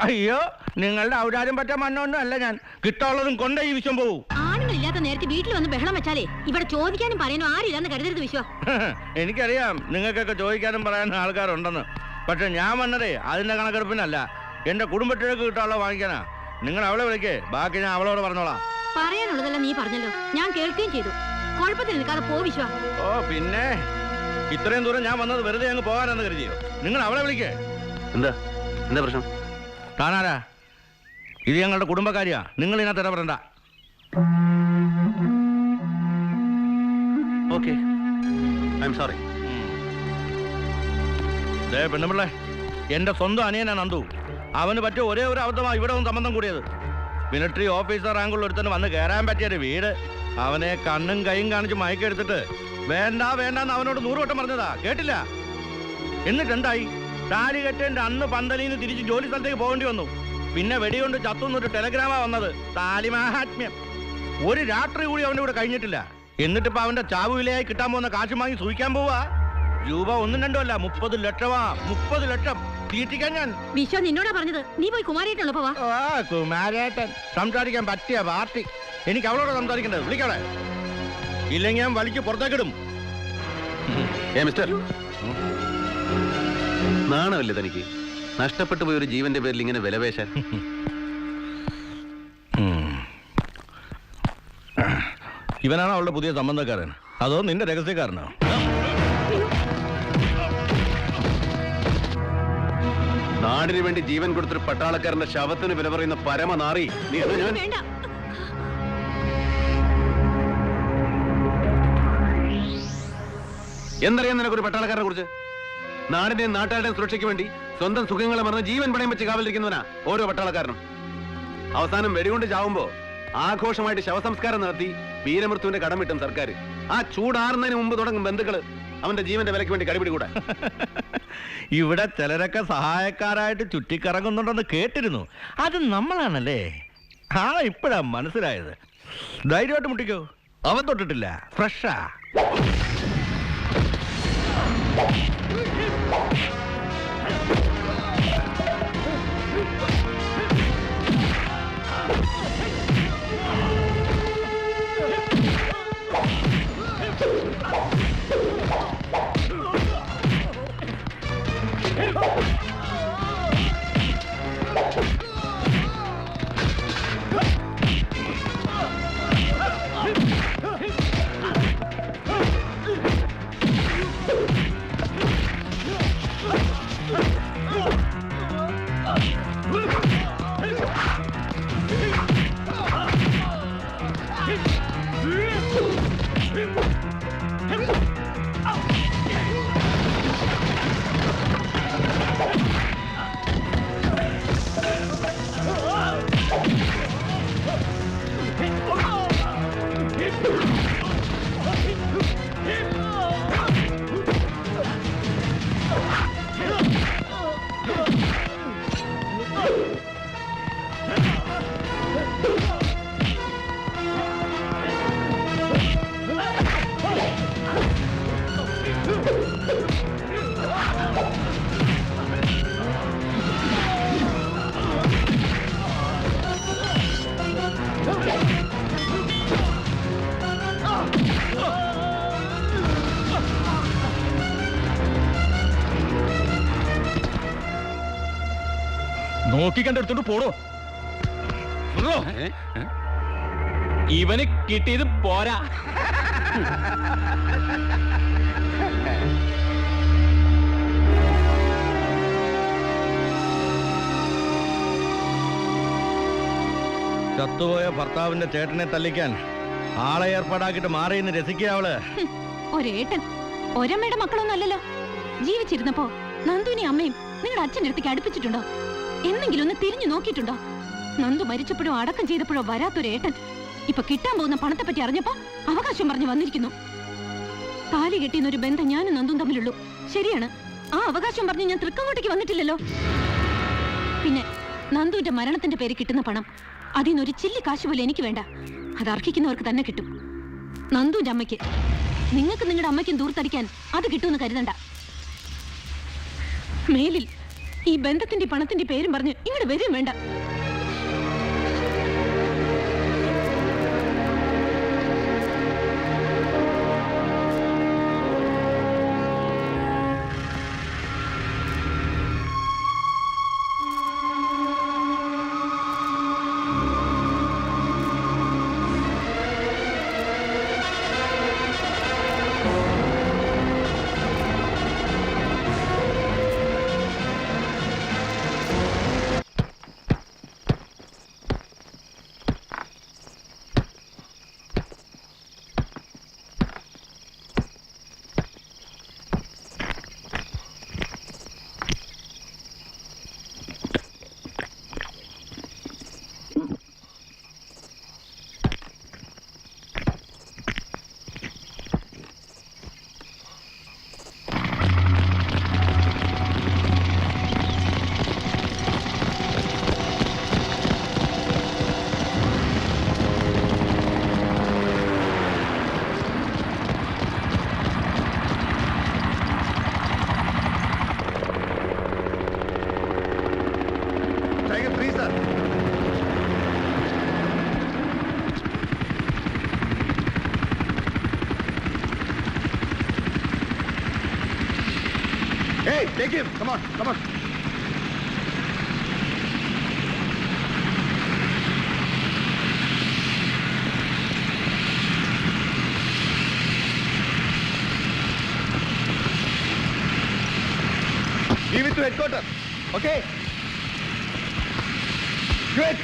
അയ്യോ, നിങ്ങളുടെ ഔദാര്യം പറ്റാൻ മണ്ണൊന്നും അല്ല ഞാൻ. കിട്ടാനുള്ളതും കൊണ്ട ഈ വിശ്വം പോവും. ആണുങ്ങളില്ലാത്ത നേരത്തെ വീട്ടിൽ വന്ന് ബഹളം വെച്ചാലേ ഇവിടെ ചോദിക്കാനും പറയാനും ആരില്ലെന്ന് കരുതരുത് വിശ്വ. എനിക്കറിയാം നിങ്ങൾക്കൊക്കെ ചോദിക്കാനും പറയാനും ആൾക്കാരുണ്ടെന്ന്. പക്ഷെ ഞാൻ വന്നതേ അതിന്റെ കണക്കെടുപ്പിനല്ല, എന്റെ കുടുംബത്തിലേക്ക് കിട്ടാനുള്ള വാങ്ങിക്കാനാ. നിങ്ങൾ അവളെ വിളിക്കേ, ബാക്കി ഞാൻ അവളോട് പറഞ്ഞോളാം. പറയാനുള്ളതെല്ലാം നീ പറഞ്ഞല്ലോ, ഞാൻ കേൾക്കുകയും ചെയ്തു. കുഴപ്പത്തിൽ നിൽക്കാതെ പോ വിശ്വ. ഓ പിന്നെ ഇത്രയും ദൂരം ഞാൻ വന്നത് വെറുതെ അങ്ങ് പോകാനെന്ന് കരുതിയോ? നിങ്ങൾ അവളെ വിളിക്കേ. എന്താ എന്താ പ്രശ്നം? താനാരാ? ഇത് ഞങ്ങളുടെ കുടുംബക്കാരിയാ, നിങ്ങൾ ഇതിനകത്ത് ഇടപെടണ്ട. Okay, I am sorry. പെണ്ണുപിള്ളേ, എന്റെ സ്വന്തം അനിയനാ നന്ദു. അവന് പറ്റിയ ഒരേ ഒരു അബദ്ധമാണ് ഇവിടെ ഒന്ന് സംബന്ധം കൂടിയത്. മിലിറ്ററി ഓഫീസർ റാങ്കുള്ള ഒരുത്തന് വന്ന് കയറാൻ പറ്റിയൊരു വീട്. അവനെ കണ്ണും കൈയും കാണിച്ച് മയക്കെടുത്തിട്ട് വേണ്ട വേണ്ടെന്ന് അവനോട് 100 വട്ടം പറഞ്ഞതാ, കേട്ടില്ല. എന്നിട്ടെന്തായി? താലി കെട്ടേണ്ട അന്ന് പന്തലിന്ന് തിരിച്ച് ജോലി സ്ഥലത്തേക്ക് പോകേണ്ടി വന്നു. പിന്നെ വെടികൊണ്ട് ചത്തുന്നൊരു ടെലഗ്രാമാ വന്നത്. താലി മാഹാത്മ്യം. ഒരു രാത്രി കൂടി അവൻ്റെ കൂടെ കഴിഞ്ഞിട്ടില്ല. എന്നിട്ടിപ്പോ അവന്റെ ചാവ് വിലയായി കിട്ടാൻ പോകുന്ന കാശ് വാങ്ങി സൂഹിക്കാൻ പോവാ. രൂപ 1 2 അല്ല, 30 ലക്ഷമാ. 30 ലക്ഷം തീറ്റിക്കാൻ ഞാൻ. വിശ്വ നിന്നോടാ പറഞ്ഞത്, നീ പോയി കുമാരേട്ടനുള്ള പോവാ. കുമാരേട്ടൻ സംസാരിക്കാൻ പറ്റിയ പാർട്ടി. എനിക്ക് അവളോട് സംസാരിക്കേണ്ടത്. വിളിക്കണേ, ഇല്ലെങ്കിൽ ഞാൻ വലിക്ക് പുറത്തേക്കിടും. മിസ്റ്റർ, നാണമല്ലേ തനിക്ക്? നഷ്ടപ്പെട്ടു പോയ ഒരു ജീവന്റെ പേരിൽ ഇങ്ങനെ വിലപേശാൻ? ഇവനാണ് അവളുടെ പുതിയ സംബന്ധക്കാരൻ, അതോ നിന്റെ രഹസ്യക്കാരനോ? നാടിന് വേണ്ടി ജീവൻ കൊടുത്തൊരു പട്ടാളക്കാരന്റെ ശവത്തിന് വില പറയുന്ന പരമനാറി നീ. എന്തറിയാം നിനക്കൊരു പട്ടാളക്കാരനെ കുറിച്ച്? നാടിന്റെയും നാട്ടുകാരുടെയും സുരക്ഷയ്ക്ക് വേണ്ടി സ്വന്തം സുഖങ്ങളെ മറന്ന് ജീവൻ പണയം വെച്ച് കാവലിരിക്കുന്നവനാ ഓരോ പട്ടാളക്കാരനും. അവസാനം വെടികൊണ്ട് ചാവുമ്പോ ആഘോഷമായിട്ട് ശവസംസ്കാരം നടത്തി വീരമൃത്യുവിന്റെ കടം വിട്ടും സർക്കാർ. ആ ചൂടാറുന്നതിന് മുമ്പ് തുടങ്ങും ബന്ധുക്കള് അവന്റെ ജീവന്റെ വിലയ്ക്ക് വേണ്ടി കടിപിടി കൂടെ. ഇവിടെ ചിലരൊക്കെ സഹായക്കാരായിട്ട് ചുറ്റിക്കറങ്ങുന്നുണ്ടെന്ന് കേട്ടിരുന്നു. അത് നമ്മളാണല്ലേ. ആളെ ഇപ്പോഴാ മനസ്സിലായത്. ധൈര്യമായിട്ട് മുട്ടിക്കോ, അവൻ തൊട്ടിട്ടില്ല, ഫ്രഷാ. നോക്കിക്കണ്ടെടുത്തോണ്ട് പോടോ. ഇവന് കിട്ടിയത് പോരാ. ചത്തുപോയ ഭർത്താവിന്റെ ചേട്ടനെ തല്ലിക്കാൻ ആളെ ഏർപ്പാടാക്കിട്ട് മാറിയെന്ന് രസിക്കുക അവള്. ഒരേട്ടൻ ഒരമ്മയുടെ മക്കളൊന്നും അല്ലല്ലോ. ജീവിച്ചിരുന്നപ്പോ നന്ദുവിനെ അമ്മയും നിങ്ങളുടെ അച്ഛൻ്റെ അടുത്തേക്ക് അടുപ്പിച്ചിട്ടുണ്ടോ? എന്തെങ്കിലും ഒന്ന് തിരിഞ്ഞു നോക്കിയിട്ടുണ്ടോ? നന്ദു മരിച്ചപ്പോഴോ അടക്കം ചെയ്തപ്പോഴോ വരാത്തൊരേട്ടൻ ഇപ്പൊ കിട്ടാൻ പോകുന്ന പണത്തെ പറ്റി അറിഞ്ഞപ്പോ അവകാശം പറഞ്ഞു വന്നിരിക്കുന്നു. താലി കെട്ടിയെന്നൊരു ബന്ധം ഞാനും നന്ദും തമ്മിലുള്ളൂ. ശരിയാണ്, ആ അവകാശം പറഞ്ഞ് ഞാൻ തൃക്കങ്ങോട്ടേക്ക് വന്നിട്ടില്ലല്ലോ. പിന്നെ നന്ദുവിന്റെ മരണത്തിന്റെ പേര് കിട്ടുന്ന പണം, അതിനൊരു ചില്ലി കാശ് പോലെ എനിക്ക് വേണ്ട. അത് അർഹിക്കുന്നവർക്ക് തന്നെ കിട്ടും. നന്ദുവിന്റെ അമ്മയ്ക്ക്, നിങ്ങൾക്ക് നിങ്ങളുടെ അമ്മയ്ക്കും ദൂർത്തടിക്കാൻ അത് കിട്ടുമെന്ന് കരുതണ്ട. മേലിൽ ഈ ബന്ധത്തിന്റെ പണത്തിന്റെ പേരും പറഞ്ഞ് ഇങ്ങോട്ട് വരും വേണ്ട. Hey, take him. Come on, come on. Give it to headquarters. Okay? Good.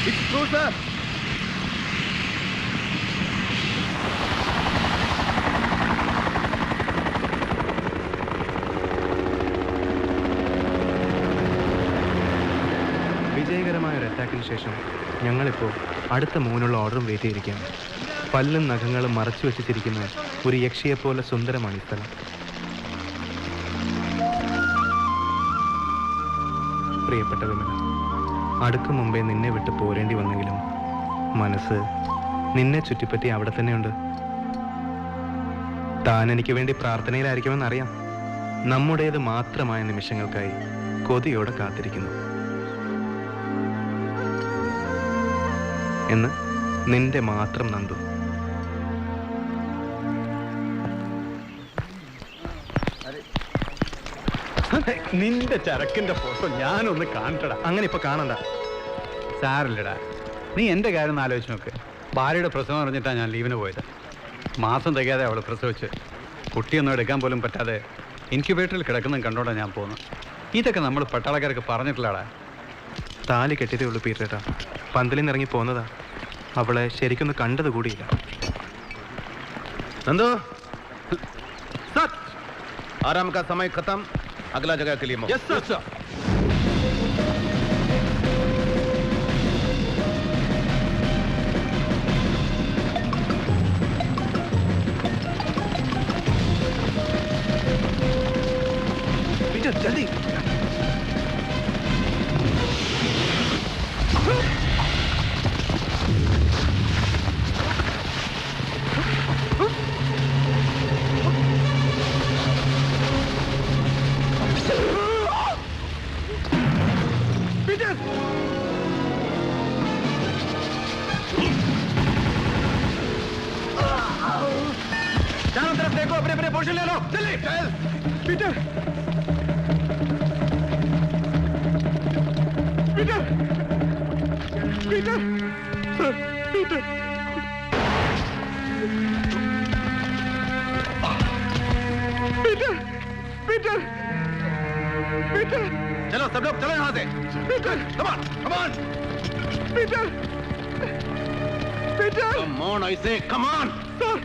It's true, sir. വിജയകരമായ ഒരു അറ്റാക്കിന് ശേഷം ഞങ്ങളിപ്പോൾ അടുത്ത മൂന്നുള്ള ഓർഡറും വെയിറ്റ് ചെയ്തിരിക്കുകയാണ്. പല്ലും നഖങ്ങളും മറച്ചു വെച്ചിരിക്കുന്ന ഒരു യക്ഷിയെപ്പോലെ സുന്ദരമാണ് ഈ സ്ഥലം. പ്രിയപ്പെട്ട വിമല, അടുക്കും മുമ്പേ നിന്നെ വിട്ട് പോരേണ്ടി വന്നെങ്കിലും മനസ്സ് നിന്നെ ചുറ്റിപ്പറ്റി അവിടെ തന്നെയുണ്ട്. താൻ എനിക്ക് വേണ്ടി പ്രാർത്ഥനയിലായിരിക്കുമെന്നറിയാം. നമ്മുടേത് മാത്രമായ നിമിഷങ്ങൾക്കായി കൊതിയോടെ കാത്തിരിക്കുന്നു എന്ന് നിന്റെ മാത്രം നന്ദു. നിന്റെ ചരക്കിന്റെ ഫോട്ടോ ഞാനൊന്ന് കാണട്ടടാ. അങ്ങനെ ഇപ്പൊ കാണണ്ട. സാറില്ലടാ, നീ എൻ്റെ കാര്യം ഒന്ന് ആലോചിച്ച് നോക്ക്. ഭാര്യയുടെ പ്രസവം അറിഞ്ഞിട്ടാണ് ഞാൻ ലീവിന് പോയത്. മാസം തികയാതെ അവൾ പ്രസവിച്ച് കുട്ടിയൊന്നും എടുക്കാൻ പോലും പറ്റാതെ ഇൻക്യുബേറ്ററിൽ കിടക്കുന്ന കണ്ടോണ്ടാണ് ഞാൻ പോകുന്നത്. ഇതൊക്കെ നമ്മൾ പട്ടാളക്കാർക്ക് പറഞ്ഞിട്ടില്ലടാ. താലി കെട്ടിയതേ ഉള്ളൂ പീറ്റേട്ടാ. പന്തലിൽ നിന്ന് ഇറങ്ങി പോന്നതാ. അവളെ ശരിക്കൊന്ന് കണ്ടത് കൂടിയില്ല. नंदू सच आराम का समय खत्म. अगला जगह के लिए Yes, sir. पीटर जल्दी. चारों तरफ देखो, अपने अपने पोर्शन ले लो. जल्दी चल. Peter Peter Peter sir Peter Peter Peter Peter चलो सब लोग चलो यहाँ से. Peter Come on, come on. Peter Peter Come on, I say, come on. Sir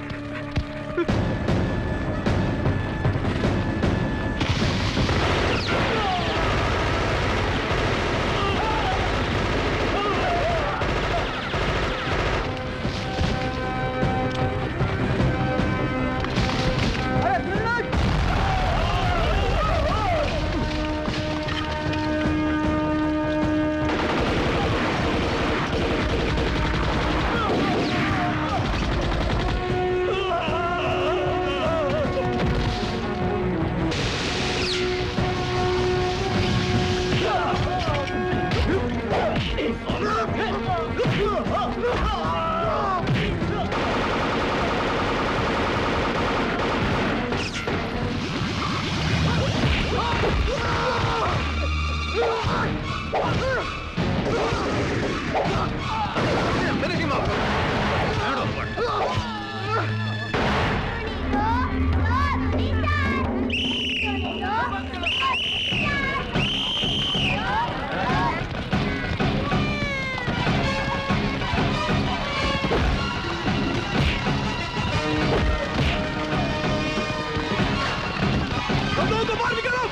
लोगों को बाहर निकालो,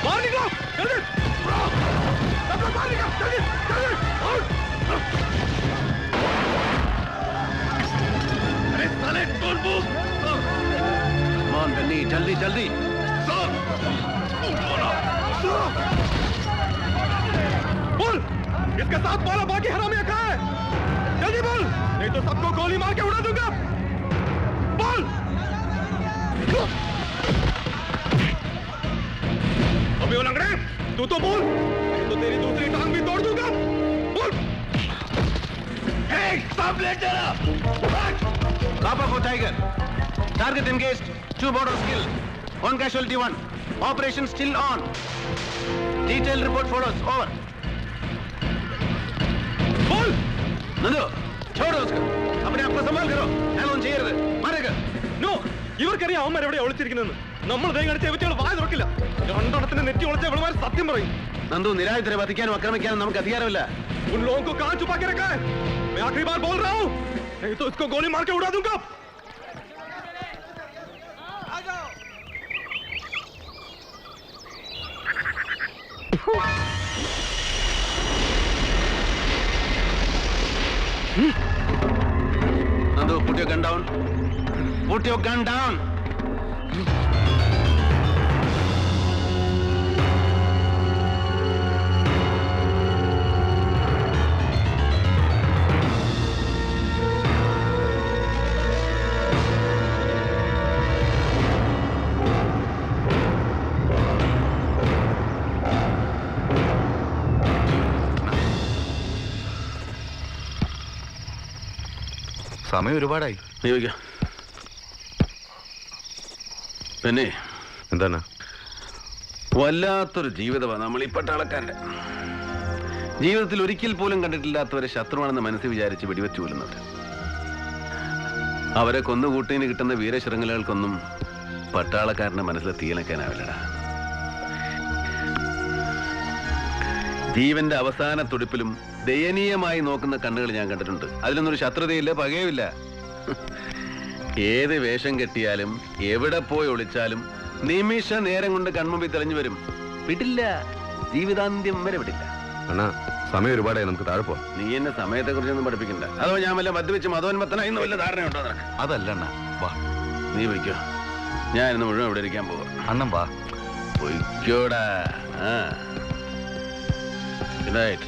बाहर निकालो, जल्दी, सब लोग बाहर निकालो, जल्दी, जल्दी, अरे साले don't move, Come on, Benny, जल्दी जल्दी। बोल, इसके साथ वाला बाकी हरामी कहाँ है? जल्दी बोल, नहीं तो सबको गोली मार के उड़ा दूंगा। बोल। अबे वो लंगड़े, तू तो बोल, नहीं तो तेरी दूसरी टांग भी तोड़ दूंगा। बोल। Hey, stop later. Copper for Tiger. Target engaged. 2 borders killed. 1 casualty 1. Operation still on. Detailed report follows. Over. बोल। नंदू, छोड़ो उसको। अपने आप को संभाल करो। हेलोन ചെയ്യരുത്. മാറുക. No, ഇവർക്കറിയാം അവന്മാർ എവിടെ ഒളിച്ചിരിക്കുന്നെന്ന്. നമ്മൾ ദേ കാണിച്ച ഇവറ്റകൾ വായ തുറക്കില്ല. രണ്ടെണ്ണത്തിന് നെറ്റി ഒളിച്ച ഇവളുമാർ സത്യം പറയും. നന്ദു, നിരായുധരെ വധിക്കാനും ആക്രമിക്കാനും നമുക്ക് അധികാരമില്ല. उन लोगों को कहां छुपा के रखा है? मैं आखिरी बार बोल रहा हूं, नहीं तो इसको गोली मार के उड़ा दूंगा। Nandu, put your gun down. Put your gun down. സമയം ഒരുപാടായി. പിന്നെ എന്താണ്? വല്ലാത്തൊരു ജീവിതമാണ് നമ്മൾ ഈ പട്ടാളക്കാരുടെ. ജീവിതത്തിൽ ഒരിക്കൽ പോലും കണ്ടിട്ടില്ലാത്തവരെ ശത്രുവാണെന്ന് മനസ്സിൽ വിചാരിച്ച് വെടിവെച്ചു കൊല്ലുന്നവർ. അവരെ കൊന്നുകൂട്ടിന് കിട്ടുന്ന വീരശൃംഖലകൾക്കൊന്നും പട്ടാളക്കാരന്റെ മനസ്സിൽ തീയണക്കാനാവില്ലടാ. ജീവന്റെ അവസാന തുടിപ്പിലും ദയനീയമായി നോക്കുന്ന കണ്ണുകൾ ഞാൻ കണ്ടിട്ടുണ്ട്. അതിലൊന്നൊരു ശത്രുതയില്ല, പകയുമില്ല. ഏത് വേഷം കെട്ടിയാലും എവിടെ പോയി ഒളിച്ചാലും നിമിഷ നേരം കൊണ്ട് കൺമുമ്പിൽ തെളിഞ്ഞു വരും. വിടില്ല, ജീവിതാന്ത്യം വരെ വിടില്ല. അണ്ണാ, സമയം ഒരുപാടായി, നമുക്ക് താഴെ പോവാം. നീ എന്നെ സമയത്തെ കുറിച്ചൊന്നും പഠിപ്പിക്കണ്ട. അതോ ഞാൻ വല്ല മദ്യവെച്ച് മതോന്മത്തനായി എന്ന് വല്ല ധാരണയുണ്ടോ നിനക്ക്? അതല്ല അണ്ണാ, വാ. നീ വയ്ക്കോ, ഞാൻ ഇന്ന് മുഴുവൻ ഇവിടെ ഇരിക്കാൻ പോവാ. അണ്ണൻ വാ. പൊയ്ക്കോടാ. Good night.